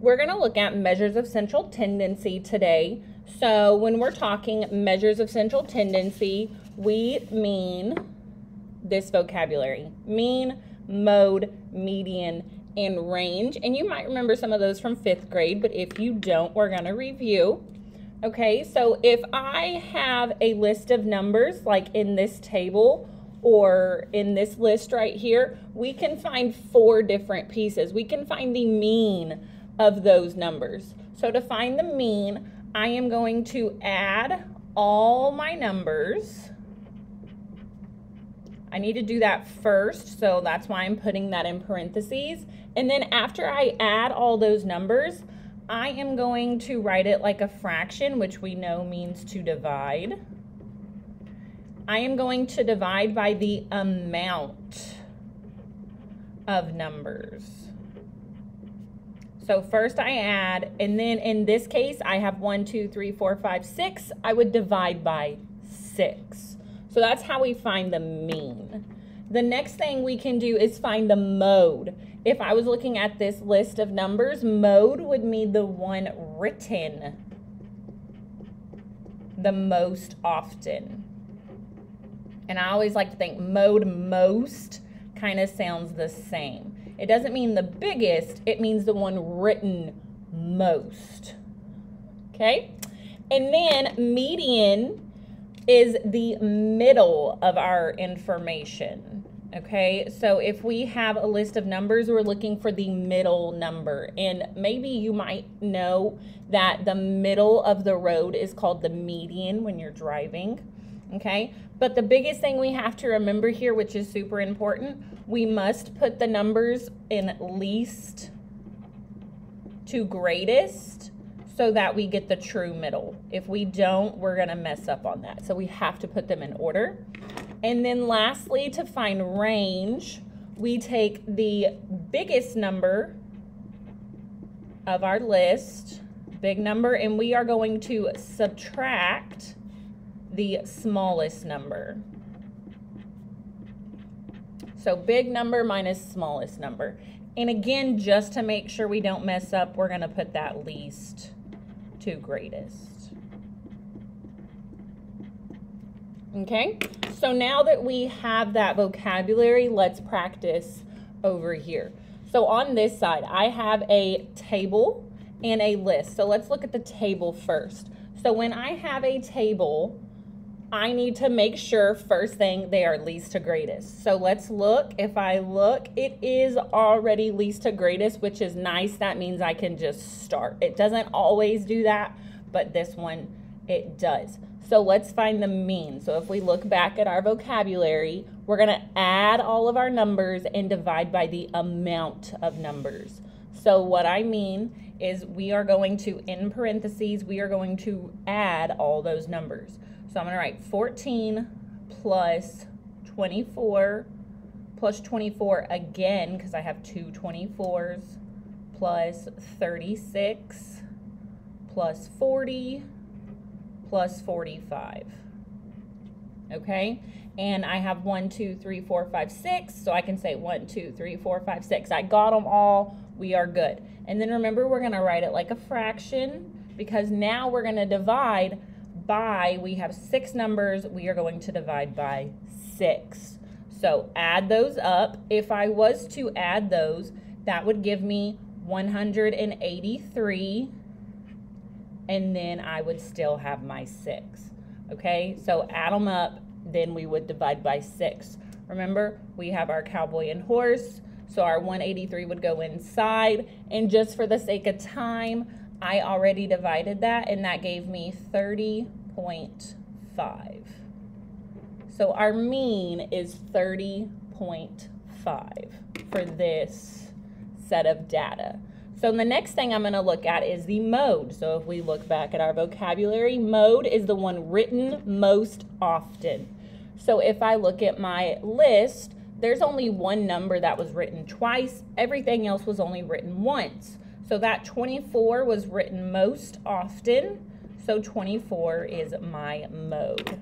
We're going to look at measures of central tendency today. So when we're talking measures of central tendency, we mean this vocabulary: mean, mode, median, and range. And you might remember some of those from 5th grade, but if you don't, we're going to review. Okay, so if I have a list of numbers like in this table or in this list right here, we can find 4 different pieces. We can find the mean of those numbers. So to find the mean, I am going to add all my numbers. I need to do that first, so that's why I'm putting that in parentheses. And then after I add all those numbers, I am going to write it like a fraction, which we know means to divide. I am going to divide by the amount of numbers. So first I add, and then in this case, I have 1, 2, 3, 4, 5, 6. I would divide by 6. So that's how we find the mean. The next thing we can do is find the mode. If I was looking at this list of numbers, mode would mean the one written the most often. And I always like to think mode most kind of sounds the same. It doesn't mean the biggest, it means the one written most. Okay? And then median is the middle of our information. Okay? So if we have a list of numbers, we're looking for the middle number. And maybe you might know that the middle of the road is called the median when you're driving. Okay? But the biggest thing we have to remember here, which is super important, we must put the numbers in least to greatest so that we get the true middle. If we don't, we're going to mess up on that. So we have to put them in order. And then lastly, to find range, we take the biggest number of our list, big number, and we are going to subtract the smallest number. So big number minus smallest number. And again, just to make sure we don't mess up, we're going to put that least to greatest. Okay, so now that we have that vocabulary, let's practice over here. So on this side, I have a table and a list. So let's look at the table first. So when I have a table, I need to make sure, first thing, they are least to greatest. So let's look. If I look, it is already least to greatest, which is nice. That means I can just start. It doesn't always do that, but this one, it does. So let's find the mean. So if we look back at our vocabulary, we're going to add all of our numbers and divide by the amount of numbers. So what I mean is we are going to, in parentheses, we are going to add all those numbers. So I'm going to write 14 plus 24 plus 24 again, because I have 2 24s, plus 36 plus 40 plus 45. Okay? And I have 1, 2, 3, 4, 5, 6. So I can say 1, 2, 3, 4, 5, 6. I got them all. We are good. And then remember, we're going to write it like a fraction, because now we're going to divide by, we have 6 numbers, we are going to divide by 6. So add those up. If I was to add those, that would give me 183, and then I would still have my 6. Okay, so add them up, then we would divide by 6. Remember, we have our cowboy and horse, so our 183 would go inside, and just for the sake of time, I already divided that, and that gave me 30.5. So our mean is 30.5 for this set of data. So the next thing I'm going to look at is the mode. So if we look back at our vocabulary, mode is the one written most often. So if I look at my list, there's only one number that was written twice. Everything else was only written once. So that 24 was written most often, so 24 is my mode.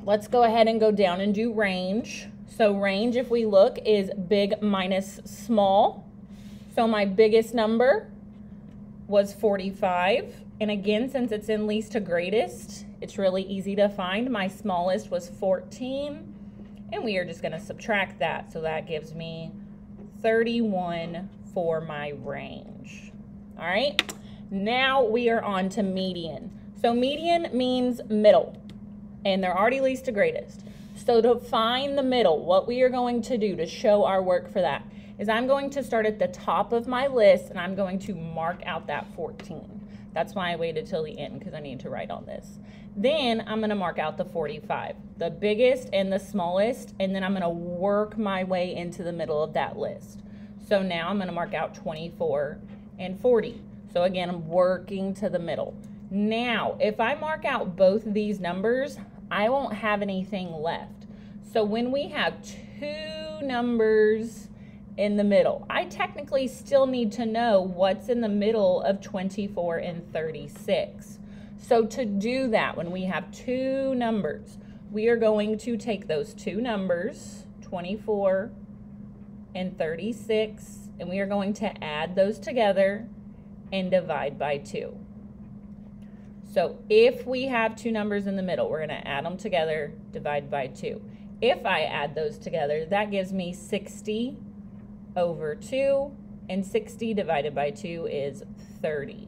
Let's go ahead and go down and do range. So range, if we look, is big minus small. So my biggest number was 45. And again, since it's in least to greatest, it's really easy to find. My smallest was 14. And we are just going to subtract that. So that gives me 31 for my range. All right. Now we are on to median. So median means middle. And they're already least to greatest. So to find the middle, what we are going to do to show our work for that is I'm going to start at the top of my list and I'm going to mark out that 14. That's why I waited till the end because I need to write on this. Then I'm going to mark out the 45, the biggest and the smallest, and then I'm going to work my way into the middle of that list. So now I'm going to mark out 24 and 40. So again, I'm working to the middle. Now, if I mark out both of these numbers, I won't have anything left. So when we have two numbers in the middle, I technically still need to know what's in the middle of 24 and 36. So to do that, when we have two numbers, we are going to take those two numbers, 24 and 36, and we are going to add those together and divide by 2. So if we have two numbers in the middle, we're going to add them together, divide by 2. If I add those together, that gives me 60 over 2, and 60 divided by 2 is 30.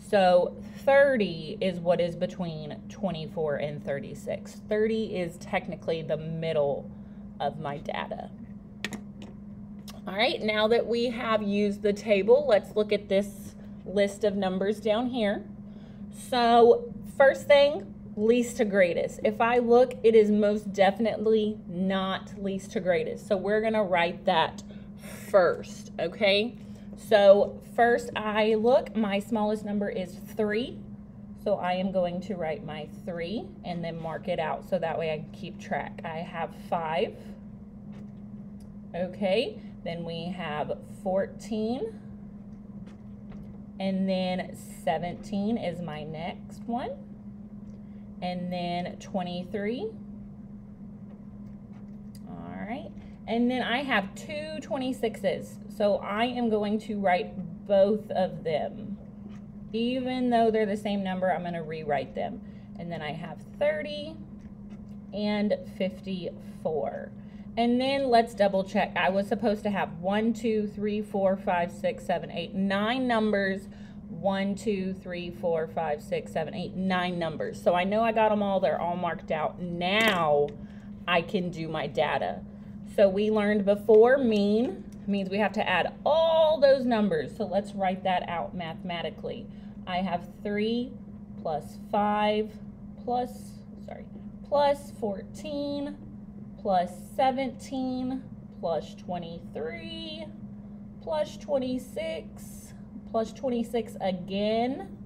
So 30 is what is between 24 and 36. 30 is technically the middle of my data. All right, now that we have used the table, let's look at this list of numbers down here. So first thing, least to greatest. If I look, it is most definitely not least to greatest. So we're gonna write that first, okay? So first I look, my smallest number is 3. So I am going to write my 3 and then mark it out so that way I can keep track. I have 5. Okay, then we have 14. And then 17 is my next one. And then 23. All right. And then I have two 26s. So I am going to write both of them. Even though they're the same number, I'm going to rewrite them. And then I have 30 and 54. And then let's double check. I was supposed to have 1, 2, 3, 4, 5, 6, 7, 8, 9 numbers. 1, 2, 3, 4, 5, 6, 7, 8, 9 numbers. So I know I got them all. They're all marked out. Now I can do my data. So we learned before mean means we have to add all those numbers. So let's write that out mathematically. I have 3 plus 5 plus 14 plus 17 plus 23 plus 26 plus 26 again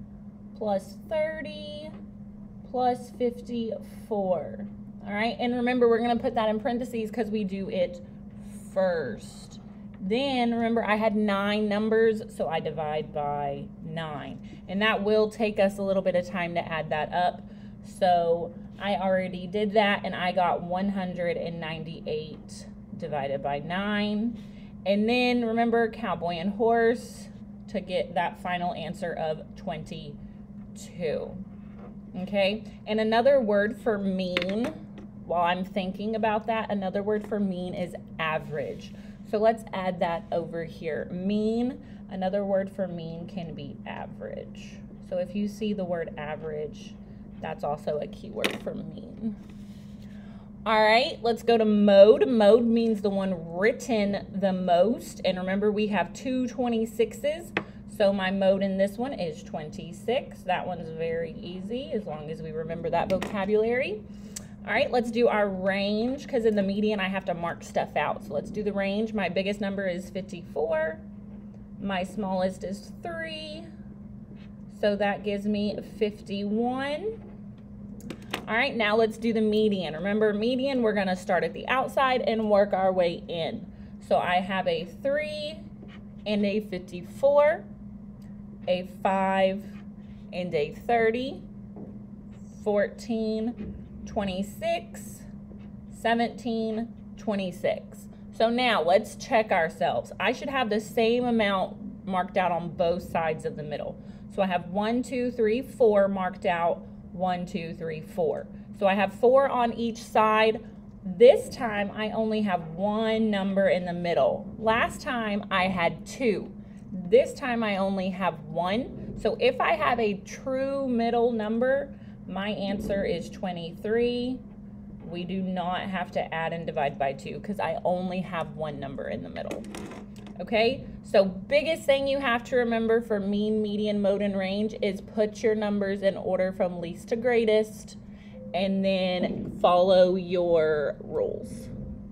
plus 30 plus 54. All right, and remember we're going to put that in parentheses because we do it first. Then remember I had 9 numbers, so I divide by 9. And that will take us a little bit of time to add that up. So I already did that and I got 198 divided by 9. And then remember cowboy and horse to get that final answer of 22. Okay, and another word for mean, while I'm thinking about that, another word for mean is average. So let's add that over here. Mean, another word for mean can be average. So if you see the word average, that's also a keyword for mean. All right, let's go to mode. Mode means the one written the most. And remember, we have two 26s. So my mode in this one is 26. That one's very easy as long as we remember that vocabulary. All right, let's do our range because in the median I have to mark stuff out. So let's do the range. My biggest number is 54. My smallest is 3. So that gives me 51. All right, now let's do the median. Remember, median, we're going to start at the outside and work our way in. So I have a 3 and a 54, a 5 and a 30, 14, 26, 17, 26. So now let's check ourselves. I should have the same amount marked out on both sides of the middle. So I have 1, 2, 3, 4 marked out, 1, 2, 3, 4. So I have 4 on each side. This time I only have 1 number in the middle. Last time I had 2. This time I only have 1. So if I have a true middle number, my answer is 23. We do not have to add and divide by 2 because I only have 1 number in the middle. Okay, so biggest thing you have to remember for mean, median, mode, and range is put your numbers in order from least to greatest and then follow your rules.